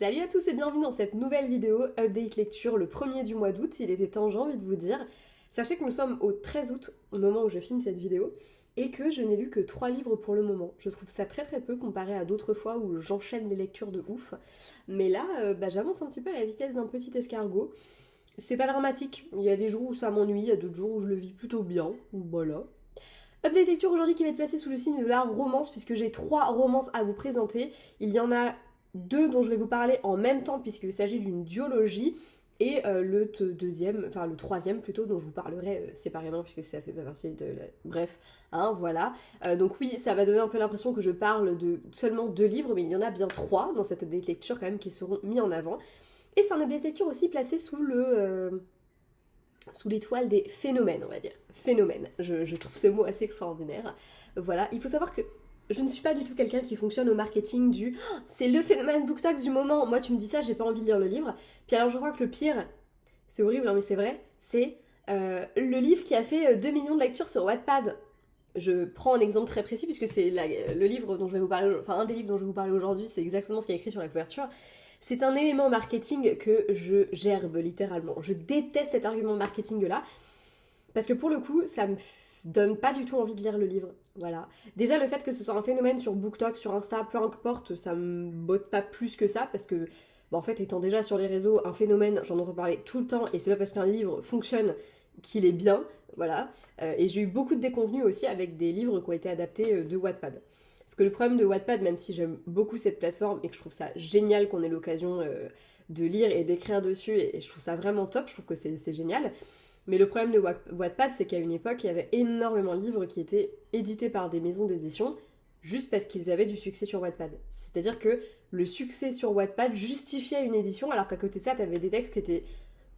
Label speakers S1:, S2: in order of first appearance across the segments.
S1: Salut à tous et bienvenue dans cette nouvelle vidéo Update Lecture, le premier du mois d'août, il était temps, j'ai envie de vous dire. Sachez que nous sommes au 13 août, au moment où je filme cette vidéo, et que je n'ai lu que 3 livres pour le moment. Je trouve ça très peu comparé à d'autres fois où j'enchaîne les lectures de ouf. Mais là, j'avance un petit peu à la vitesse d'un petit escargot. C'est pas dramatique, il y a des jours où ça m'ennuie, il y a d'autres jours où je le vis plutôt bien, voilà. Update lecture aujourd'hui qui va être placé sous le signe de la romance, puisque j'ai 3 romances à vous présenter. Il y en a 2 dont je vais vous parler en même temps, puisqu'il s'agit d'une duologie, et le troisième plutôt, dont je vous parlerai séparément, puisque ça fait pas partie de la... Bref, hein, voilà. Donc oui, ça va donner un peu l'impression que je parle de seulement 2 livres, mais il y en a bien 3 dans cette update lecture quand même qui seront mis en avant. Et c'est un update lecture aussi placé sous l'étoile des phénomènes, on va dire. Phénomènes. Je trouve ce mot assez extraordinaire. Voilà, il faut savoir que je ne suis pas du tout quelqu'un qui fonctionne au marketing du oh, c'est le phénomène BookTok du moment. Moi, tu me dis ça, j'ai pas envie de lire le livre. Puis alors, je crois que le pire, c'est horrible, hein, mais c'est vrai, c'est le livre qui a fait 2 millions de lectures sur Wattpad. Je prends un exemple très précis puisque c'est le livre dont je vais vous parler, enfin un des livres dont je vais vous parler aujourd'hui, c'est exactement ce qui est écrit sur la couverture. C'est un élément marketing que je gerbe littéralement. Je déteste cet argument marketing là parce que pour le coup, ça me donne pas du tout envie de lire le livre. Voilà. Déjà, le fait que ce soit un phénomène sur BookTok, sur Insta, peu importe, ça me botte pas plus que ça parce que, en fait, étant déjà sur les réseaux, un phénomène, j'en entends parler tout le temps et c'est pas parce qu'un livre fonctionne qu'il est bien. Voilà. Et j'ai eu beaucoup de déconvenues aussi avec des livres qui ont été adaptés de Wattpad. Parce que le problème de Wattpad, même si j'aime beaucoup cette plateforme et que je trouve ça génial qu'on ait l'occasion de lire et d'écrire dessus, et je trouve ça vraiment top, je trouve que c'est génial. Mais le problème de Wattpad, c'est qu'à une époque, il y avait énormément de livres qui étaient édités par des maisons d'édition juste parce qu'ils avaient du succès sur Wattpad. C'est-à-dire que le succès sur Wattpad justifiait une édition, alors qu'à côté de ça, t'avais des textes qui étaient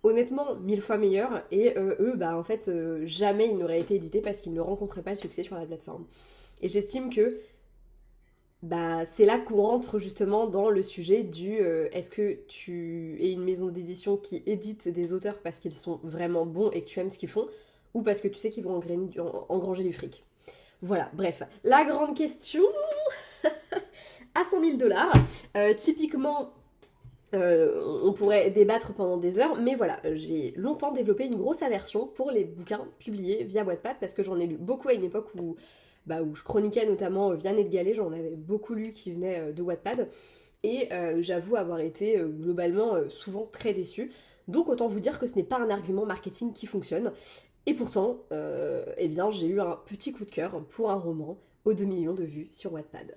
S1: honnêtement 1000 fois meilleurs, et eux, jamais ils n'auraient été édités parce qu'ils ne rencontraient pas le succès sur la plateforme. Et j'estime que c'est là qu'on rentre justement dans le sujet du est-ce que tu es une maison d'édition qui édite des auteurs parce qu'ils sont vraiment bons et que tu aimes ce qu'ils font, ou parce que tu sais qu'ils vont engranger du fric. Voilà, bref. La grande question à 100 000 dollars. Typiquement, on pourrait débattre pendant des heures, mais voilà, j'ai longtemps développé une grosse aversion pour les bouquins publiés via Wattpad parce que j'en ai lu beaucoup à une époque où je chroniquais notamment Vianney de Gallet, j'en avais beaucoup lu qui venaient de Wattpad, et j'avoue avoir été globalement souvent très déçue. Donc autant vous dire que ce n'est pas un argument marketing qui fonctionne. Et pourtant, j'ai eu un petit coup de cœur pour un roman aux 2 millions de vues sur Wattpad.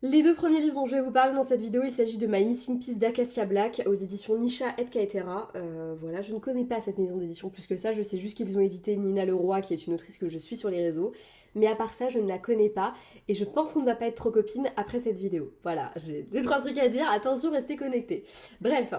S1: Les 2 premiers livres dont je vais vous parler dans cette vidéo, il s'agit de My Missing Piece d'Acacia Black aux éditions Nisha et Caetera. Voilà, je ne connais pas cette maison d'édition plus que ça, je sais juste qu'ils ont édité Nina Leroy, qui est une autrice que je suis sur les réseaux, mais à part ça, je ne la connais pas, et je pense qu'on ne va pas être trop copines après cette vidéo. Voilà, j'ai 2-3 trucs à dire, attention, restez connectés. Bref,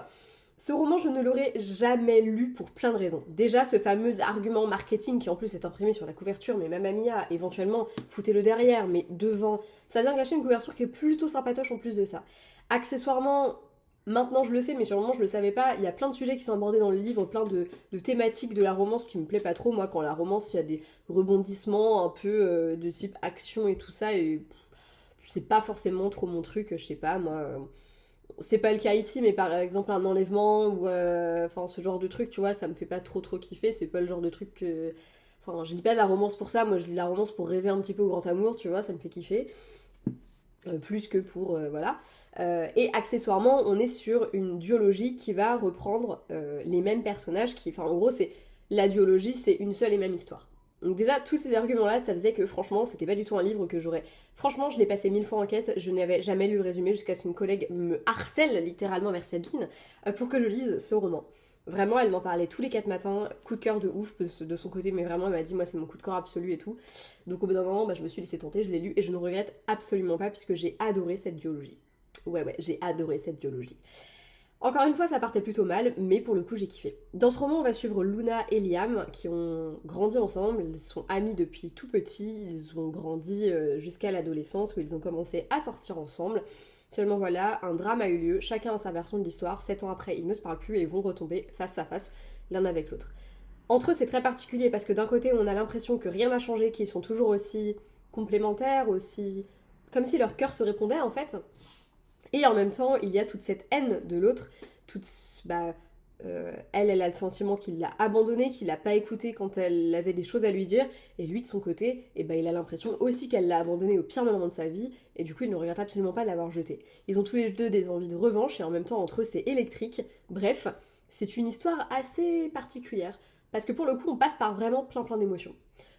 S1: ce roman, je ne l'aurais jamais lu pour plein de raisons. Déjà, ce fameux argument marketing qui en plus est imprimé sur la couverture, mais Mamma Mia, éventuellement, foutez-le derrière, mais devant, ça vient gâcher une couverture qui est plutôt sympatoche en plus de ça. Accessoirement, maintenant je le sais, mais sur le moment je le savais pas, il y a plein de sujets qui sont abordés dans le livre, plein de thématiques de la romance qui me plaît pas trop. Moi, quand la romance, il y a des rebondissements un peu de type action et tout ça, et c'est pas forcément trop mon truc, je sais pas, moi... C'est pas le cas ici, mais par exemple un enlèvement ou ce genre de truc, tu vois, ça me fait pas trop kiffer. C'est pas le genre de truc que... Enfin, je lis pas de la romance pour ça, moi je lis la romance pour rêver un petit peu au grand amour, tu vois, ça me fait kiffer. Plus que pour... voilà. Et accessoirement, on est sur une duologie qui va reprendre les mêmes personnages, enfin en gros, c'est la duologie, c'est une seule et même histoire. Donc déjà, tous ces arguments-là, ça faisait que franchement, c'était pas du tout un livre que j'aurais... Franchement, je l'ai passé 1000 fois en caisse, je n'avais jamais lu le résumé jusqu'à ce qu'une collègue me harcèle littéralement vers Sabine pour que je lise ce roman. Vraiment, elle m'en parlait tous les 4 matins, coup de cœur de ouf de son côté, mais vraiment, elle m'a dit, moi, c'est mon coup de cœur absolu et tout. Donc au bout d'un moment, je me suis laissée tenter, je l'ai lu et je ne regrette absolument pas puisque j'ai adoré cette duologie. Ouais, j'ai adoré cette duologie. Encore une fois, ça partait plutôt mal, mais pour le coup, j'ai kiffé. Dans ce roman, on va suivre Luna et Liam, qui ont grandi ensemble, ils sont amis depuis tout petit, ils ont grandi jusqu'à l'adolescence, où ils ont commencé à sortir ensemble. Seulement voilà, un drame a eu lieu, chacun a sa version de l'histoire, 7 ans après, ils ne se parlent plus et vont retomber face à face, l'un avec l'autre. Entre eux, c'est très particulier, parce que d'un côté, on a l'impression que rien n'a changé, qu'ils sont toujours aussi complémentaires, aussi... comme si leur cœur se répondait, en fait. Et en même temps, il y a toute cette haine de l'autre, toute, bah, elle a le sentiment qu'il l'a abandonnée, qu'il l'a pas écoutée quand elle avait des choses à lui dire, et lui de son côté, et ben, il a l'impression aussi qu'elle l'a abandonné au pire moment de sa vie, et du coup il ne regrette absolument pas de l'avoir jeté. Ils ont tous les deux des envies de revanche, et en même temps entre eux c'est électrique. Bref, c'est une histoire assez particulière, parce que pour le coup on passe par vraiment plein d'émotions.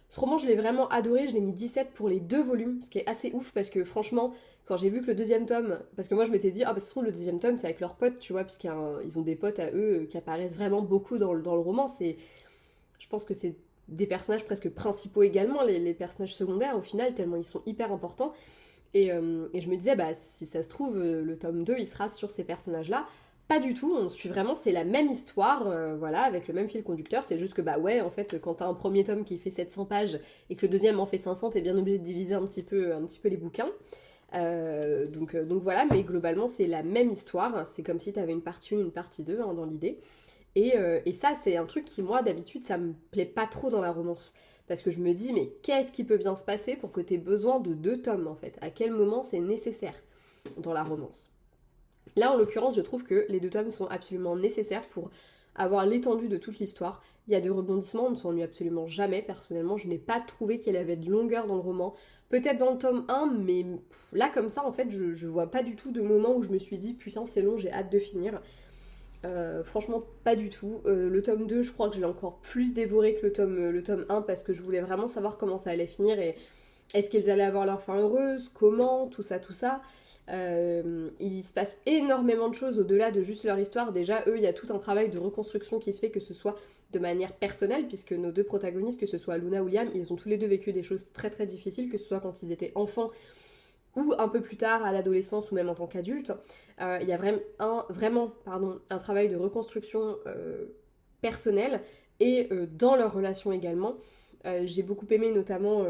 S1: Ce roman je l'ai vraiment adoré, je l'ai mis 17 pour les 2 volumes, ce qui est assez ouf parce que franchement, quand j'ai vu que le deuxième tome, parce que moi je m'étais dit, ah bah ça se trouve le deuxième tome c'est avec leurs potes, tu vois, puisqu'ils ont des potes à eux qui apparaissent vraiment beaucoup dans le roman, je pense que c'est des personnages presque principaux également, les personnages secondaires au final, tellement ils sont hyper importants, et je me disais, bah si ça se trouve, le tome 2 il sera sur ces personnages-là. Pas du tout, on suit vraiment, c'est la même histoire, voilà, avec le même fil conducteur, c'est juste que bah ouais, en fait, quand t'as un premier tome qui fait 700 pages et que le deuxième en fait 500, t'es bien obligé de diviser un petit peu les bouquins. Donc voilà, mais globalement c'est la même histoire, c'est comme si t'avais une partie 1, une partie 2 hein, dans l'idée. Et ça c'est un truc qui moi d'habitude ça me plaît pas trop dans la romance. Parce que je me dis mais qu'est-ce qui peut bien se passer pour que t'aies besoin de 2 tomes en fait? À quel moment c'est nécessaire dans la romance? Là, en l'occurrence, je trouve que les 2 tomes sont absolument nécessaires pour avoir l'étendue de toute l'histoire. Il y a des rebondissements, on ne s'ennuie absolument jamais. Personnellement, je n'ai pas trouvé qu'il y avait de longueur dans le roman. Peut-être dans le tome 1, mais là, comme ça, en fait, je vois pas du tout de moment où je me suis dit putain, c'est long, j'ai hâte de finir. Franchement, pas du tout. Le tome 2, je crois que je l'ai encore plus dévoré que le tome 1 parce que je voulais vraiment savoir comment ça allait finir et est-ce qu'ils allaient avoir leur fin heureuse, comment, tout ça, tout ça. Il se passe énormément de choses au-delà de juste leur histoire. Déjà, eux, il y a tout un travail de reconstruction qui se fait, que ce soit de manière personnelle, puisque nos 2 protagonistes, que ce soit Luna ou Liam, ils ont tous les 2 vécu des choses très difficiles, que ce soit quand ils étaient enfants ou un peu plus tard à l'adolescence ou même en tant qu'adultes. Il y a vraiment un travail de reconstruction personnelle et dans leur relation également. J'ai beaucoup aimé notamment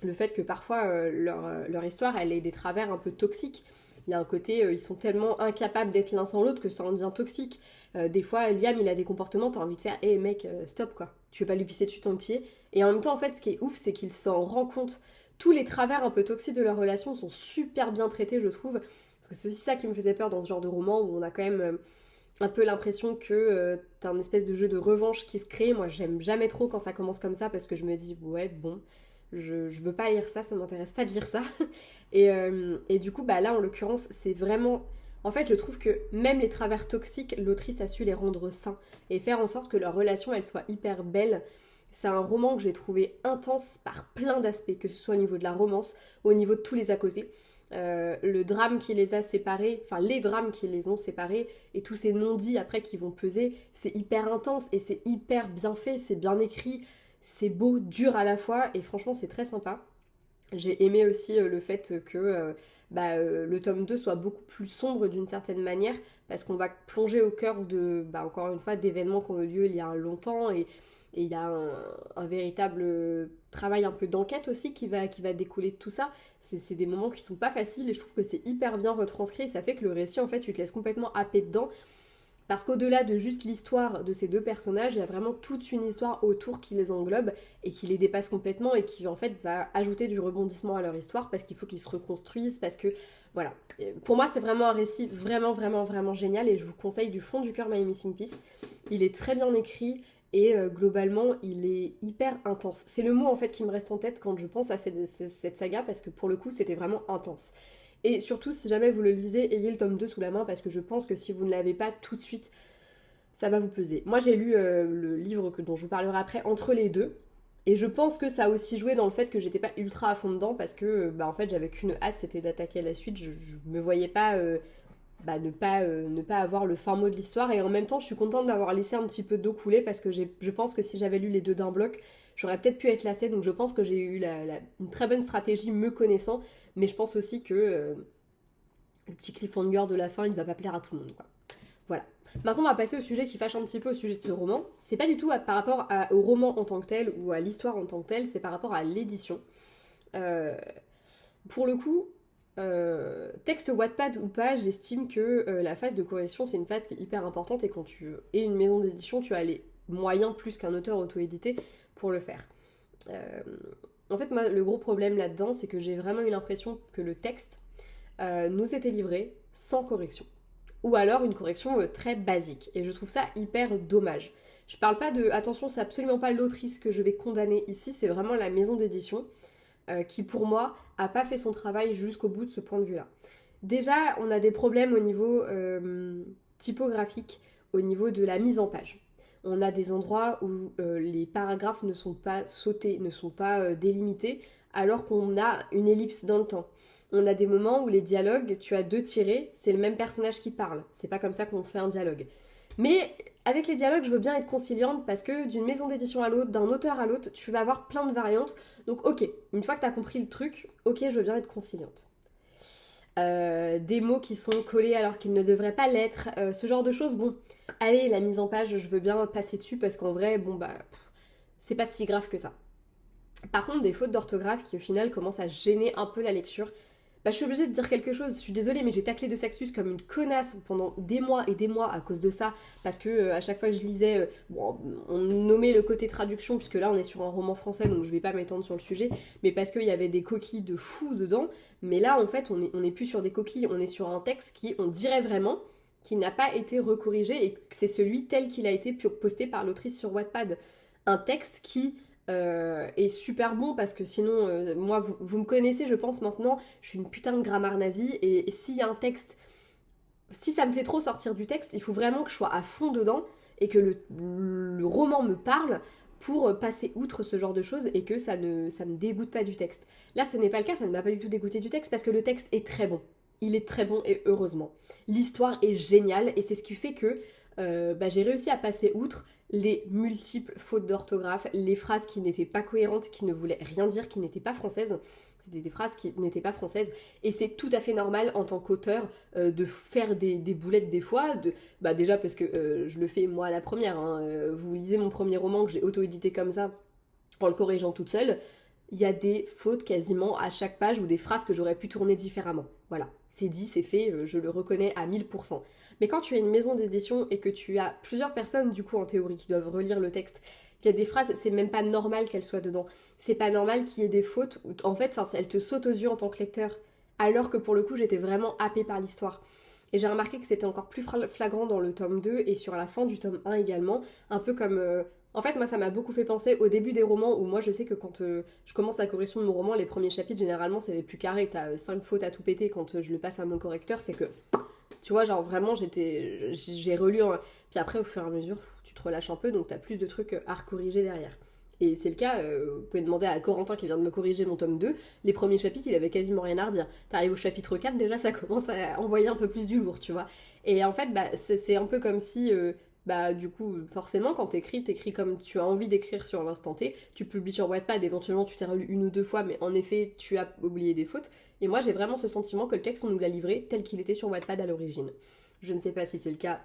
S1: le fait que parfois leur histoire elle ait des travers un peu toxiques. Il y a un côté, ils sont tellement incapables d'être l'un sans l'autre que ça en devient toxique. Des fois, Liam, il a des comportements, t'as envie de faire hé mec, stop quoi, tu veux pas lui pisser dessus ton pied. Et en même temps, en fait, ce qui est ouf, c'est qu'il s'en rend compte. Tous les travers un peu toxiques de leur relation sont super bien traités, je trouve. Parce que c'est aussi ça qui me faisait peur dans ce genre de roman où on a quand même un peu l'impression que t'as un espèce de jeu de revanche qui se crée. Moi, j'aime jamais trop quand ça commence comme ça parce que je me dis, ouais, bon. Je veux pas lire ça, ça m'intéresse pas de lire ça. Et du coup, bah là, en l'occurrence, c'est vraiment... En fait, je trouve que même les travers toxiques, l'autrice a su les rendre sains et faire en sorte que leur relation, elle soit hyper belle. C'est un roman que j'ai trouvé intense par plein d'aspects, que ce soit au niveau de la romance, au niveau de tous les à côté. Le drame qui les a séparés, enfin les drames qui les ont séparés et tous ces non-dits après qui vont peser, c'est hyper intense et c'est hyper bien fait, c'est bien écrit. C'est beau, dur à la fois, et franchement c'est très sympa. J'ai aimé aussi le fait que le tome 2 soit beaucoup plus sombre d'une certaine manière, parce qu'on va plonger au cœur de, encore une fois, d'événements qui ont eu lieu il y a longtemps, et il y a un véritable travail un peu d'enquête aussi qui va découler de tout ça. C'est des moments qui sont pas faciles, et je trouve que c'est hyper bien retranscrit, et ça fait que le récit, en fait, tu te laisses complètement happer dedans. Parce qu'au-delà de juste l'histoire de ces 2 personnages, il y a vraiment toute une histoire autour qui les englobe et qui les dépasse complètement et qui en fait va ajouter du rebondissement à leur histoire parce qu'il faut qu'ils se reconstruisent, parce que voilà. Pour moi c'est vraiment un récit vraiment génial et je vous conseille du fond du cœur My Missing Piece. Il est très bien écrit et globalement il est hyper intense. C'est le mot en fait qui me reste en tête quand je pense à cette saga parce que pour le coup c'était vraiment intense. Et surtout, si jamais vous le lisez, ayez le tome 2 sous la main parce que je pense que si vous ne l'avez pas tout de suite, ça va vous peser. Moi, j'ai lu le livre dont je vous parlerai après, Entre les deux. Et je pense que ça a aussi joué dans le fait que j'étais pas ultra à fond dedans parce que, en fait, j'avais qu'une hâte, c'était d'attaquer la suite. Je me voyais pas ne pas avoir le fin mot de l'histoire. Et en même temps, je suis contente d'avoir laissé un petit peu d'eau couler parce que je pense que si j'avais lu les 2 d'un bloc, j'aurais peut-être pu être lassée. Donc je pense que j'ai eu une très bonne stratégie me connaissant. Mais je pense aussi que le petit cliffhanger de la fin, il va pas plaire à tout le monde, quoi. Voilà. Maintenant, on va passer au sujet qui fâche un petit peu au sujet de ce roman. C'est pas du tout par rapport au roman en tant que tel ou à l'histoire en tant que telle, c'est par rapport à l'édition. Pour le coup, texte Wattpad ou pas, j'estime que la phase de correction, c'est une phase qui est hyper importante et quand tu es une maison d'édition, tu as les moyens plus qu'un auteur auto-édité pour le faire. En fait, moi, le gros problème là-dedans, c'est que j'ai vraiment eu l'impression que le texte nous était livré sans correction. Ou alors une correction très basique. Et je trouve ça hyper dommage. Je parle pas de... Attention, c'est absolument pas l'autrice que je vais condamner ici, c'est vraiment la maison d'édition qui, pour moi, a pas fait son travail jusqu'au bout de ce point de vue-là. Déjà, on a des problèmes au niveau typographique, au niveau de la mise en page. On a des endroits où les paragraphes ne sont pas sautés, ne sont pas délimités, alors qu'on a une ellipse dans le temps. On a des moments où les dialogues, tu as 2 tirés, c'est le même personnage qui parle. C'est pas comme ça qu'on fait un dialogue. Mais avec les dialogues, je veux bien être conciliante parce que d'une maison d'édition à l'autre, d'un auteur à l'autre, tu vas avoir plein de variantes. Donc ok, une fois que tu as compris le truc, ok, je veux bien être conciliante. Des mots qui sont collés alors qu'ils ne devraient pas l'être, ce genre de choses, bon, allez, la mise en page, je veux bien passer dessus parce qu'en vrai, bon bah, c'est pas si grave que ça. Par contre, des fautes d'orthographe qui au final commencent à gêner un peu la lecture, bah je suis obligée de dire quelque chose, je suis désolée mais j'ai taclé de Saxus comme une connasse pendant des mois et des mois à cause de ça, parce que à chaque fois que je lisais, bon, on nommait le côté traduction, puisque là on est sur un roman français donc je vais pas m'étendre sur le sujet, mais parce qu'il y avait des coquilles de fou dedans, mais là en fait on est plus sur des coquilles, on est sur un texte qui, on dirait vraiment, qui n'a pas été recorrigé et que c'est celui tel qu'il a été posté par l'autrice sur Wattpad. Un texte qui est super bon parce que sinon, moi, vous me connaissez, je pense maintenant, je suis une putain de grammaire nazie et s'il y a un texte, si ça me fait trop sortir du texte, il faut vraiment que je sois à fond dedans et que le roman me parle pour passer outre ce genre de choses et que ça me dégoûte pas du texte. Là, ce n'est pas le cas, ça ne m'a pas du tout dégoûté du texte parce que le texte est très bon. Il est très bon et heureusement. L'histoire est géniale et c'est ce qui fait que j'ai réussi à passer outre les multiples fautes d'orthographe, les phrases qui n'étaient pas cohérentes, qui ne voulaient rien dire, qui n'étaient pas françaises. C'était des phrases qui n'étaient pas françaises. Et c'est tout à fait normal en tant qu'auteur de faire des boulettes des fois. Déjà parce que je le fais moi à la première. Hein. Vous lisez mon premier roman que j'ai auto-édité comme ça, en le corrigeant toute seule. Il y a des fautes quasiment à chaque page ou des phrases que j'aurais pu tourner différemment. Voilà, c'est dit, c'est fait, je le reconnais à 1000%. Mais quand tu as une maison d'édition et que tu as plusieurs personnes, du coup, en théorie, qui doivent relire le texte, il y a des phrases, c'est même pas normal qu'elles soient dedans. C'est pas normal qu'il y ait des fautes, en fait, elles te sautent aux yeux en tant que lecteur, alors que pour le coup, j'étais vraiment happée par l'histoire. Et j'ai remarqué que c'était encore plus flagrant dans le tome 2 et sur la fin du tome 1 également, un peu comme... En fait, moi, ça m'a beaucoup fait penser au début des romans où moi, je sais que quand je commence la correction de mon roman, les premiers chapitres, généralement, c'est les plus carrés. T'as 5 fautes à tout péter quand je le passe à mon correcteur. C'est que, tu vois, genre vraiment, j'ai relu. Puis après, au fur et à mesure, tu te relâches un peu, donc t'as plus de trucs à recorriger derrière. Et c'est le cas, vous pouvez demander à Corentin qui vient de me corriger mon tome 2. Les premiers chapitres, il avait quasiment rien à redire. T'arrives au chapitre 4, déjà, ça commence à envoyer un peu plus du lourd, tu vois. Et en fait, c'est un peu comme si... du coup, forcément, quand t'écris comme tu as envie d'écrire sur l'instant T. Tu publies sur Wattpad, éventuellement tu t'es relu 1 ou 2 fois, mais en effet, tu as oublié des fautes. Et moi, j'ai vraiment ce sentiment que le texte, on nous l'a livré tel qu'il était sur Wattpad à l'origine. Je ne sais pas si c'est le cas,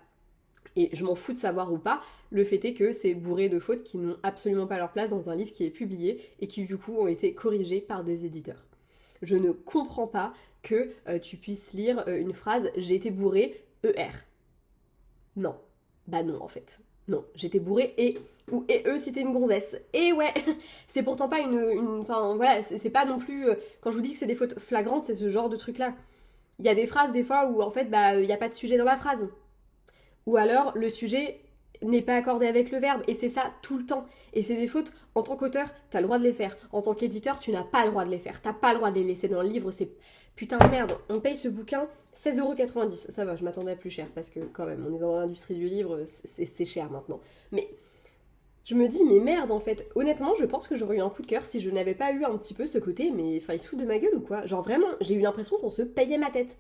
S1: et je m'en fous de savoir ou pas. Le fait est que c'est bourré de fautes qui n'ont absolument pas leur place dans un livre qui est publié et qui, du coup, ont été corrigées par des éditeurs. Je ne comprends pas que tu puisses lire une phrase « J'ai été bourré, ER ». Non. Bah non, en fait. Non, j'étais bourrée et eux si t'es une gonzesse. Et ouais, c'est pourtant pas enfin voilà, c'est pas non plus... quand je vous dis que c'est des fautes flagrantes, c'est ce genre de truc-là. Il y a des phrases des fois où en fait, il y a pas de sujet dans la phrase. Ou alors, le sujet n'est pas accordé avec le verbe. Et c'est ça tout le temps. Et c'est des fautes, en tant qu'auteur, t'as le droit de les faire. En tant qu'éditeur, tu n'as pas le droit de les faire. T'as pas le droit de les laisser dans le livre. C'est... Putain de merde, on paye ce bouquin 16,90€. Ça va, je m'attendais à plus cher parce que quand même, on est dans l'industrie du livre, c'est cher maintenant. Mais je me dis, mais merde en fait. Honnêtement, je pense que j'aurais eu un coup de cœur si je n'avais pas eu un petit peu ce côté, mais enfin, ils se foutent de ma gueule ou quoi? Genre vraiment, j'ai eu l'impression qu'on se payait ma tête.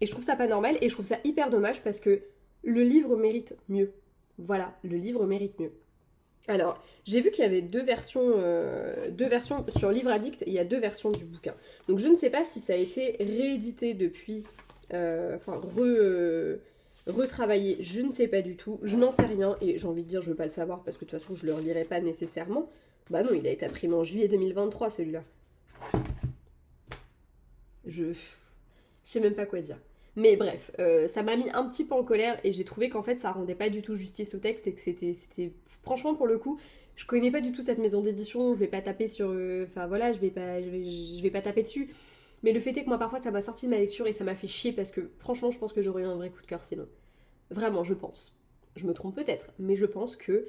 S1: Et je trouve ça pas normal et je trouve ça hyper dommage parce que le livre mérite mieux. Voilà, le livre mérite mieux. Alors, j'ai vu qu'il y avait deux versions sur Livre Addict, il y a 2 versions du bouquin. Donc je ne sais pas si ça a été réédité depuis, retravaillé, je ne sais pas du tout, je n'en sais rien, et j'ai envie de dire je veux pas le savoir parce que de toute façon je le relirai pas nécessairement. Bah non, il a été imprimé en juillet 2023 celui-là. Je sais même pas quoi dire. Mais bref, ça m'a mis un petit peu en colère et j'ai trouvé qu'en fait ça rendait pas du tout justice au texte et que c'était franchement pour le coup, je connais pas du tout cette maison d'édition, je vais pas taper sur... Enfin voilà, je vais pas taper dessus. Mais le fait est que moi parfois ça m'a sorti de ma lecture et ça m'a fait chier parce que franchement je pense que j'aurais eu un vrai coup de cœur sinon. Vraiment, je pense. Je me trompe peut-être, mais je pense que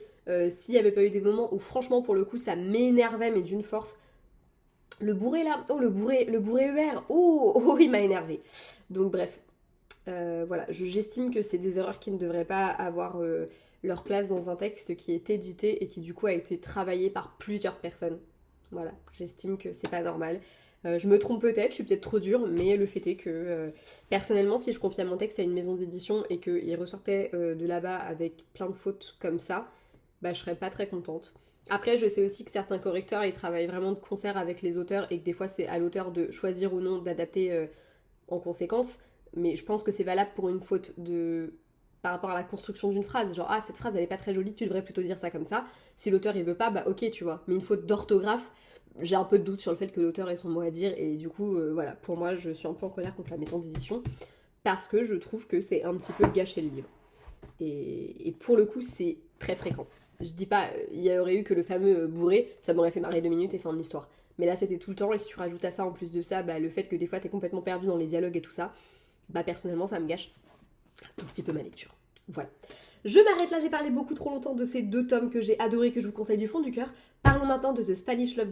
S1: s'il n'y avait pas eu des moments où franchement pour le coup ça m'énervait mais d'une force. Le bourré là, oh le bourré ER, oh il m'a énervé. Donc bref, voilà, j'estime que c'est des erreurs qui ne devraient pas avoir leur place dans un texte qui est édité et qui du coup a été travaillé par plusieurs personnes. Voilà, j'estime que c'est pas normal. Je me trompe peut-être, je suis peut-être trop dure, mais le fait est que personnellement, si je confiais mon texte à une maison d'édition et qu'il ressortait de là-bas avec plein de fautes comme ça, bah je serais pas très contente. Après, je sais aussi que certains correcteurs, ils travaillent vraiment de concert avec les auteurs et que des fois, c'est à l'auteur de choisir ou non d'adapter en conséquence. Mais je pense que c'est valable pour une faute de par rapport à la construction d'une phrase. Genre, ah, cette phrase, elle est pas très jolie, tu devrais plutôt dire ça comme ça. Si l'auteur, il veut pas, bah ok, tu vois. Mais une faute d'orthographe, j'ai un peu de doute sur le fait que l'auteur ait son mot à dire. Et du coup, voilà, pour moi, je suis un peu en colère contre la maison d'édition parce que je trouve que c'est un petit peu gâcher le livre. Et pour le coup, c'est très fréquent. Je dis pas, il y aurait eu que le fameux bourré, ça m'aurait fait marrer 2 minutes et fin de l'histoire. Mais là, c'était tout le temps, et si tu rajoutes à ça, en plus de ça, bah, le fait que des fois, t'es complètement perdu dans les dialogues et tout ça, bah, personnellement, ça me gâche un tout petit peu ma lecture. Voilà. Je m'arrête là, j'ai parlé beaucoup trop longtemps de ces 2 tomes que j'ai adorés, que je vous conseille du fond du cœur. Parlons maintenant de The Spanish Love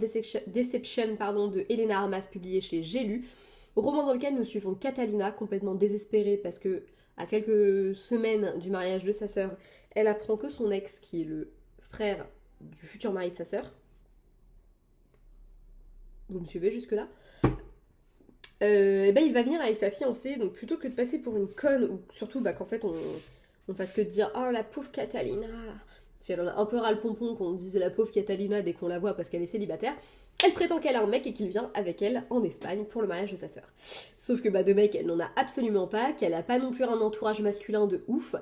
S1: Deception de Elena Armas, publié chez J'ai lu. Roman dans lequel nous suivons Catalina, complètement désespérée parce que, à quelques semaines du mariage de sa sœur, elle apprend que son ex, qui est le frère du futur mari de sa sœur, vous me suivez jusque-là, et ben il va venir avec sa fiancée, donc plutôt que de passer pour une conne, ou surtout bah, qu'en fait on fasse que de dire oh la pauvre Catalina, parce qu'elle en a un peu ras le pompon qu'on disait la pauvre Catalina dès qu'on la voit parce qu'elle est célibataire, elle prétend qu'elle a un mec et qu'il vient avec elle en Espagne pour le mariage de sa sœur. Sauf que bah de mec elle n'en a absolument pas, qu'elle a pas non plus un entourage masculin de ouf.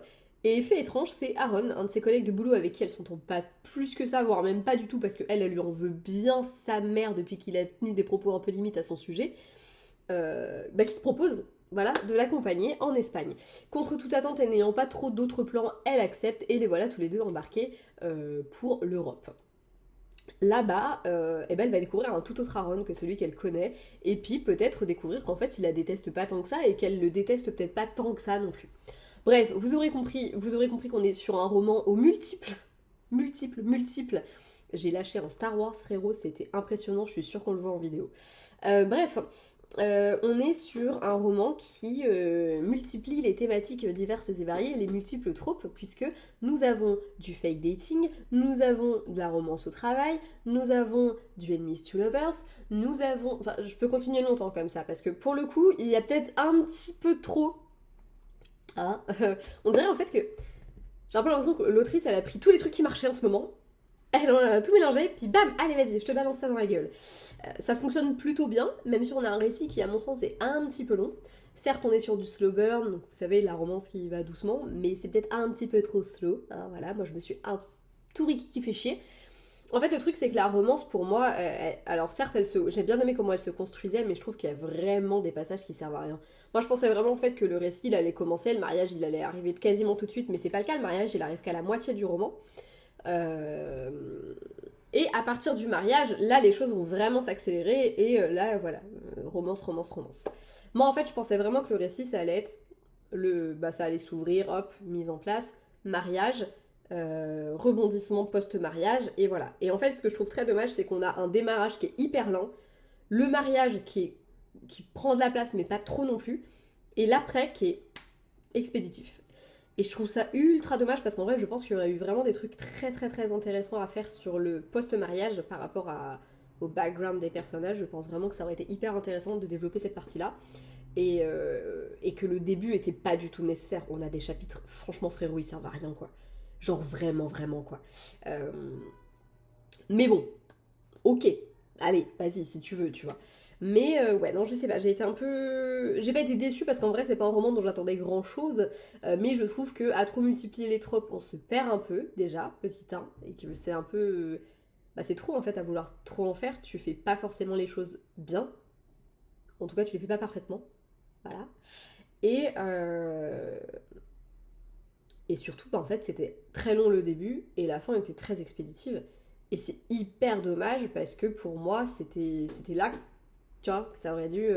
S1: Et fait étrange, c'est Aaron, un de ses collègues de boulot avec qui elle s'entend pas plus que ça, voire même pas du tout, parce qu'elle lui en veut bien sa mère depuis qu'il a tenu des propos un peu limites à son sujet, bah, qui se propose voilà, de l'accompagner en Espagne. Contre toute attente, elle n'ayant pas trop d'autres plans, elle accepte et les voilà tous les deux embarqués pour l'Europe. Là-bas, eh ben, elle va découvrir un tout autre Aaron que celui qu'elle connaît, et puis peut-être découvrir qu'en fait il la déteste pas tant que ça et qu'elle le déteste peut-être pas tant que ça non plus. Bref, vous aurez compris qu'on est sur un roman aux multiples. J'ai lâché un Star Wars, frérot, c'était impressionnant, je suis sûre qu'on le voit en vidéo. Bref, on est sur un roman qui multiplie les thématiques diverses et variées, les multiples tropes, puisque nous avons du fake dating, nous avons de la romance au travail, nous avons du enemies to lovers, nous avons... Enfin, je peux continuer longtemps comme ça, parce que pour le coup, il y a peut-être un petit peu trop... Hein on dirait en fait que... J'ai un peu l'impression que l'autrice, elle a pris tous les trucs qui marchaient en ce moment, elle en a tout mélangé, puis bam, allez vas-y, je te balance ça dans la gueule. Ça fonctionne plutôt bien, même si on a un récit qui, à mon sens, est un petit peu long. Certes, on est sur du slow burn, donc vous savez, la romance qui va doucement, mais c'est peut-être un petit peu trop slow. Hein, voilà, moi je me suis un tout riki qui fait chier. En fait, le truc, c'est que la romance, pour moi, alors certes, j'ai bien aimé comment elle se construisait, mais je trouve qu'il y a vraiment des passages qui servent à rien. Moi, je pensais vraiment en fait que le récit, il allait commencer, le mariage, il allait arriver quasiment tout de suite, mais c'est pas le cas, le mariage, il arrive qu'à la moitié du roman. Et à partir du mariage, là, les choses vont vraiment s'accélérer, et là, voilà, romance. Moi, en fait, je pensais vraiment que le récit, ça allait être, ça allait s'ouvrir, hop, mise en place, mariage, rebondissement post-mariage, et voilà. Et en fait, ce que je trouve très dommage, c'est qu'on a un démarrage qui est hyper lent, le mariage qui prend de la place, mais pas trop non plus, et l'après qui est expéditif. Et je trouve ça ultra dommage parce qu'en vrai, je pense qu'il y aurait eu vraiment des trucs très très très intéressants à faire sur le post-mariage par rapport au background des personnages. Je pense vraiment que ça aurait été hyper intéressant de développer cette partie-là. Et que le début était pas du tout nécessaire. On a des chapitres, franchement frérot, ils servent à rien quoi. Genre vraiment quoi. Mais bon, ok, allez, vas-y si tu veux, tu vois. Mais ouais, non, je sais pas, j'ai pas été déçue parce qu'en vrai, c'est pas un roman dont j'attendais grand chose, mais je trouve que à trop multiplier les tropes, on se perd un peu, déjà, petit 1, et que c'est un peu. Bah, c'est trop en fait à vouloir trop en faire, tu fais pas forcément les choses bien, en tout cas, tu les fais pas parfaitement, voilà. Et surtout, bah, en fait, c'était très long le début, et la fin était très expéditive. Et c'est hyper dommage parce que pour moi, c'était là Tu vois, ça aurait dû...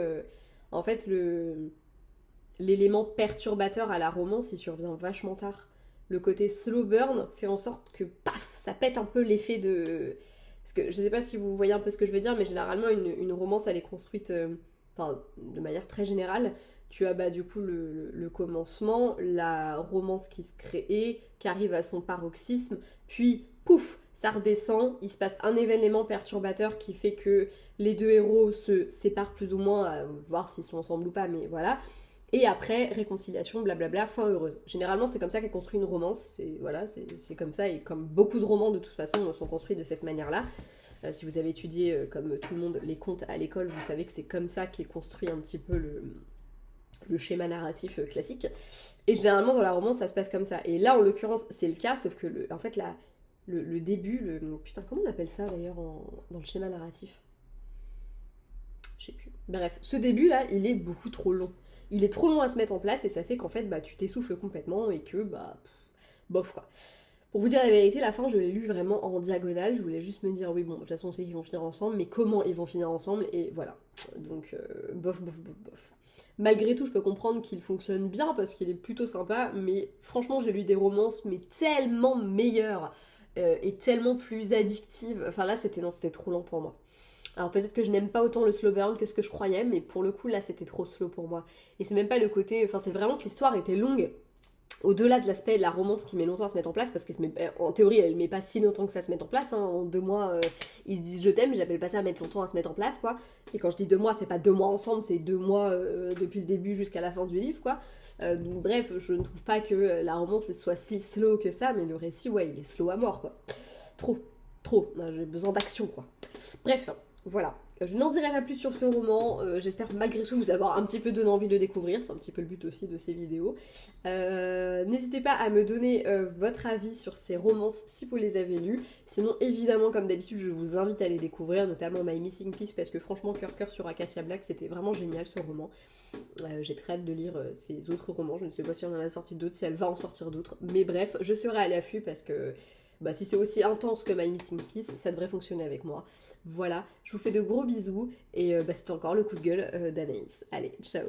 S1: En fait, l'élément perturbateur à la romance, il survient vachement tard. Le côté slow burn fait en sorte que, paf, ça pète un peu l'effet de... Parce que je sais pas si vous voyez un peu ce que je veux dire, mais généralement, une romance, elle est construite, enfin, de manière très générale. Tu as bah, du coup le commencement, la romance qui se crée, qui arrive à son paroxysme, puis pouf, ça redescend, il se passe un événement perturbateur qui fait que les deux héros se séparent plus ou moins, à voir s'ils sont ensemble ou pas, mais voilà. Et après, réconciliation, blablabla, fin heureuse. Généralement, c'est comme ça qu'est construite une romance. C'est voilà, c'est comme ça, et comme beaucoup de romans de toute façon sont construits de cette manière-là. Si vous avez étudié, comme tout le monde, les contes à l'école, vous savez que c'est comme ça qu'est construit un petit peu le schéma narratif classique. Et généralement, dans la romance, ça se passe comme ça. Et là, en l'occurrence, c'est le cas, sauf que, en fait, le début, putain, comment on appelle ça d'ailleurs dans le schéma narratif? Je sais plus. Bref, ce début-là, il est beaucoup trop long. Il est trop long à se mettre en place et ça fait qu'en fait, bah, tu t'essouffles complètement et que, bah, bof quoi. Pour vous dire la vérité, la fin, je l'ai lu vraiment en diagonale. Je voulais juste me dire, oui, bon, de toute façon, on sait qu'ils vont finir ensemble, mais comment ils vont finir ensemble, et voilà. Donc, bof, bof, bof, bof. Malgré tout, je peux comprendre qu'il fonctionne bien parce qu'il est plutôt sympa, mais franchement, j'ai lu des romances, mais tellement meilleures et tellement plus addictives. Enfin là, non, c'était trop lent pour moi. Alors peut-être que je n'aime pas autant le slow burn que ce que je croyais, mais pour le coup, là, c'était trop slow pour moi. Et c'est même pas le côté... Enfin, c'est vraiment que l'histoire était longue. Au-delà de l'aspect de la romance qui met longtemps à se mettre en place, parce qu'en théorie, elle met pas si longtemps que ça se met en place. Hein. En 2 mois, ils se disent je t'aime, j'appelle pas ça à mettre longtemps à se mettre en place, quoi. Et quand je dis 2 mois, c'est pas 2 mois ensemble, c'est 2 mois depuis le début jusqu'à la fin du livre, quoi. Donc bref, je ne trouve pas que la romance soit si slow que ça, mais le récit, ouais, il est slow à mort, quoi. Trop, trop. J'ai besoin d'action, quoi. Bref, voilà. Je n'en dirai pas plus sur ce roman. J'espère malgré tout vous avoir un petit peu donné envie de le découvrir. C'est un petit peu le but aussi de ces vidéos. N'hésitez pas à me donner votre avis sur ces romances si vous les avez lues. Sinon, évidemment, comme d'habitude, je vous invite à les découvrir, notamment My Missing Piece, parce que franchement, Cœur Cœur sur Acacia Black, c'était vraiment génial ce roman. J'ai très hâte de lire ces autres romans. Je ne sais pas si on en a sorti d'autres, si elle va en sortir d'autres. Mais bref, je serai à l'affût parce que bah, si c'est aussi intense que My Missing Piece, ça devrait fonctionner avec moi. Voilà, je vous fais de gros bisous et bah, c'était encore le coup de gueule d'Anaïs. Allez, ciao.